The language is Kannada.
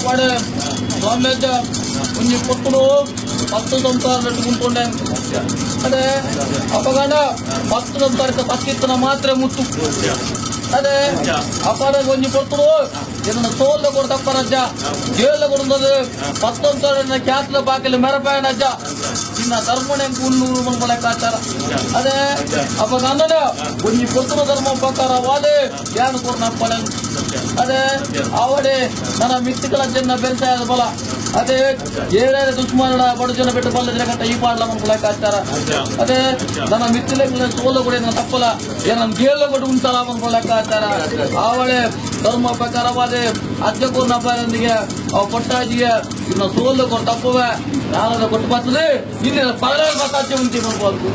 వాడు స్వామి కొంచెం కొట్టుడు పత్తు సంసారం పెట్టుకుంటుండే అదే అప్పగానే పత్తు సంసారిక పక్కిత్తన మాత్రమే ముత్తు ಅದೇ ಅಪಾರ ಒಂಜಿ ಕೊಡ್ತರು ಇದನ್ನ ಸೋಲ್ದ ಕೂಡ ತಪ್ಪನಜ್ಜ ಜೇಲ್ದ ಕೊಡುന്നത് 19 ಕ್ಯಾತ್ಲ ಬಾಕಿಲು ಮೆರಪಾಯನಜ್ಜ ಇನ್ನ ಧರ್ಮಣೆ ಕುನ್ನೂರು ಮನ್ಬಳ ಕಾಚಾರ ಅದೇ ಅಪ್ಪ ಗಂಧನ ಒಂಜಿ ಕೊಡ್ತರು ಧರ್ಮ ಪ್ರಕಾರ ವಾದೆ ಯಾನು ಕೂಡ ನಪ್ಪಳೆ ಅದೇ ಅವಡೆ ನನ್ನ ಮಿತ್ತಿಗಳ ಜನ ಬೆರೆಸಾಯದ ಬಲ ಅದೇ ಏಳೇಳೆ ದುಶ್ಮನ ಬಡ ಜನ ಬಿಟ್ಟು ಬಲ್ಲದ್ರೆ ಗಂಟ ಈ ಪಾಡ್ಲ ಮನ್ಬಳ ಕಾಚಾರ ಅದೇ ನನ್ನ ಮಿತ್ತಿಲ ಸೋಲ ಕೂಡ ತಪ್ಪಲ ಏನ ಗೇಲ ಕೂಡ ಉಂಟಲ್ಲ ಮನ್ಬಳ ಅವಳೆ ಧರ್ಮ ಪ್ರಕಾರವಾದ ಅಜ್ಜಕ್ಕೂ ನಬ್ಬರೊಂದಿಗೆ ಕೊಟ್ಟಾಜಿಗೆ ಇನ್ನು ಸೋಲು ಕೊಟ್ಟು ತಪ್ಪುವೆ ನಾಳೆ ಕೊಟ್ಟು ಬರ್ತದೆ ಇನ್ನೇನು ಪಗಲ ಮತ್ತಾಚೆ ಉಂಟಿ ಮಾಡ್ಬೋದು